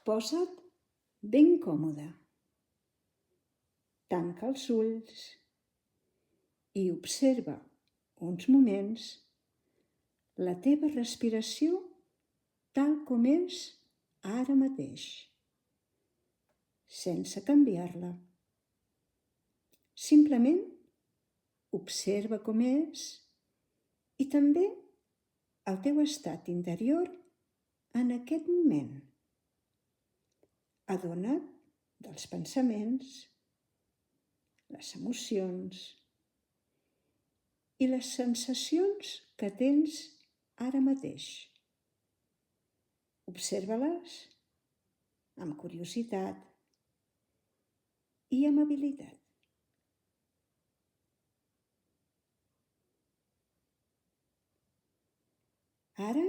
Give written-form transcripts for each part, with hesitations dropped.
Posa't ben còmode. Tanca els ulls i observa uns moments la teva respiració tal com és ara mateix, sense canviar-la. Simplement observa com és i també el teu estat interior en aquest moment. Adona't dels pensaments, les emocions i les sensacions que tens ara mateix. Observa-les amb curiositat i amabilitat. Ara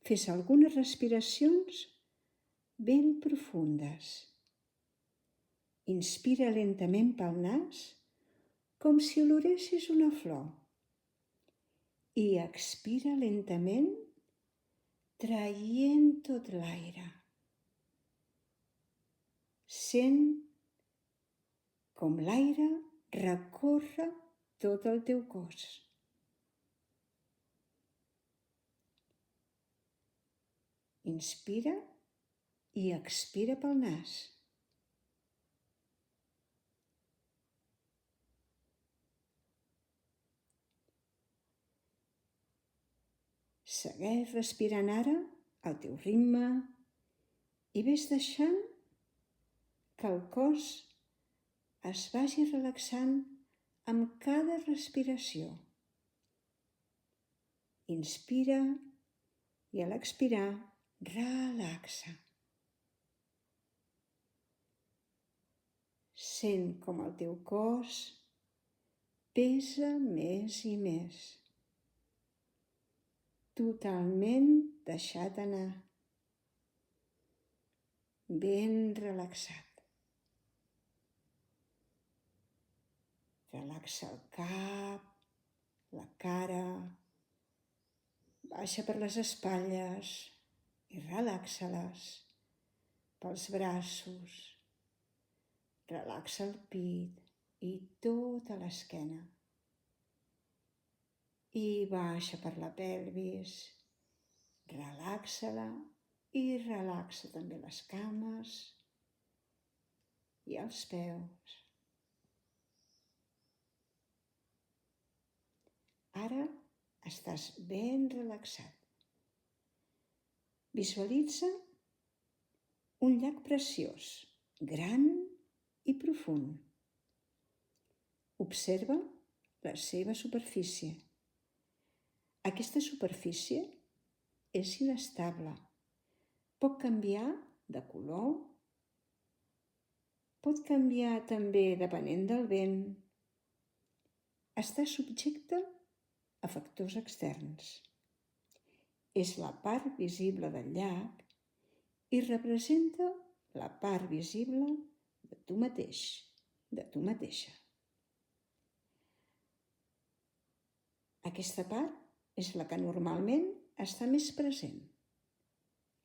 fes algunes respiracions ben profundes. Inspira lentament pel nas com si oloressis una flor i expira lentament traient tot l'aire. Sent com l'aire recorre tot el teu cos. Inspira i expira pel nas. Segueix respirant ara al teu ritme i ves deixant que el cos es vagi relaxant amb cada respiració. Inspira i a l'expirar relaxa. Sent com el teu cos pesa més i més. Totalment deixat anar. Ben relaxat. Relaxa el cap, la cara, baixa per les espatlles i relaxa-les, pels braços. Relaxa el pit i tota l'esquena. I baixa per la pelvis. Relaxa-la i relaxa també les cames i els peus. Ara estàs ben relaxat. Visualitza un llac preciós, gran i profund. Observa la seva superfície. Aquesta superfície és inestable. Pot canviar de color, pot canviar també depenent del vent. Està subjecte a factors externs. És la part visible del llac i representa la part visible de tu mateix, de tu mateixa. Aquesta part és la que normalment està més present,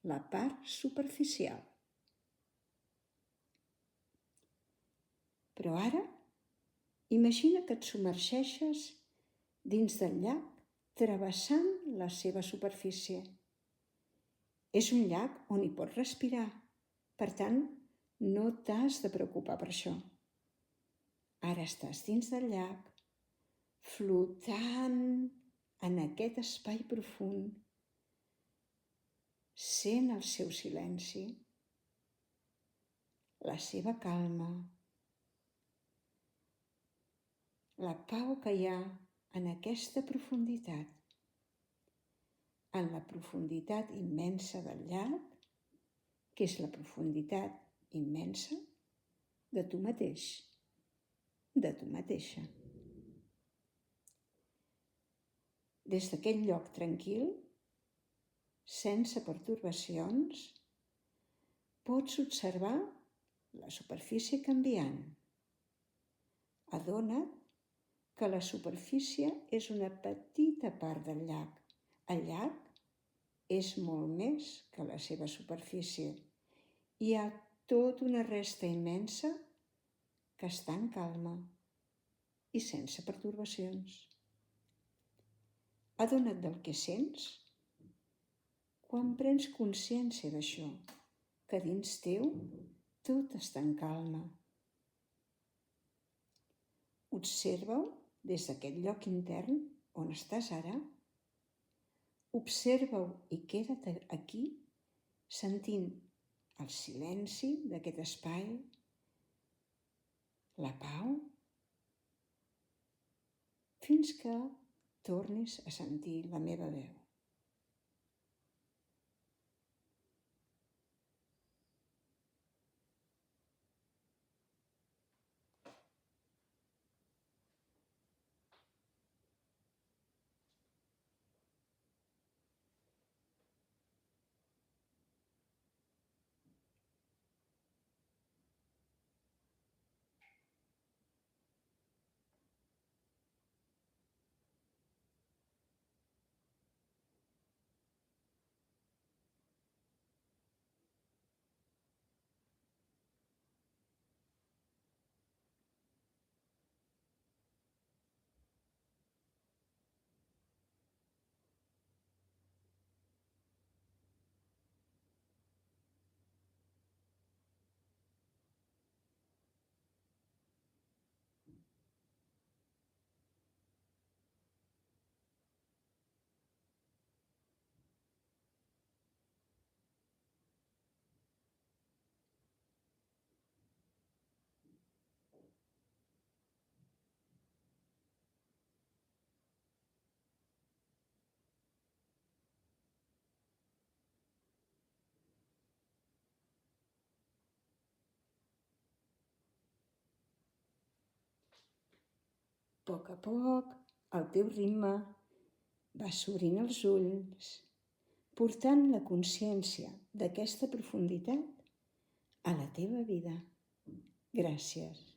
la part superficial. Però ara, imagina que et submergeixes dins del llac travessant la seva superfície. És un llac on hi pots respirar, per tant, no t'has de preocupar per això. Ara estàs dins del llac, flotant en aquest espai profund. Sent el seu silenci, la seva calma, la pau que hi ha en aquesta profunditat, en la profunditat immensa del llac, que és la profunditat immensa de tu mateix, de tu mateixa. Des d'aquest lloc tranquil, sense pertorbacions, pots observar la superfície canviant. Adona't que la superfície és una petita part del llac. El llac és molt més que la seva superfície Hi ha tota una resta immensa que està en calma i sense pertorbacions. Adona't del que sents quan prens consciència d'això, que dins teu tot està en calma. Observa-ho des d'aquest lloc intern on estàs ara. Observa-ho i queda't aquí sentint el silenci d'aquest espai, la pau, fins que tornis a sentir la meva veu. A poc, al teu ritme, vas obrint els ulls, portant la consciència d'aquesta profunditat a la teva vida. Gràcies.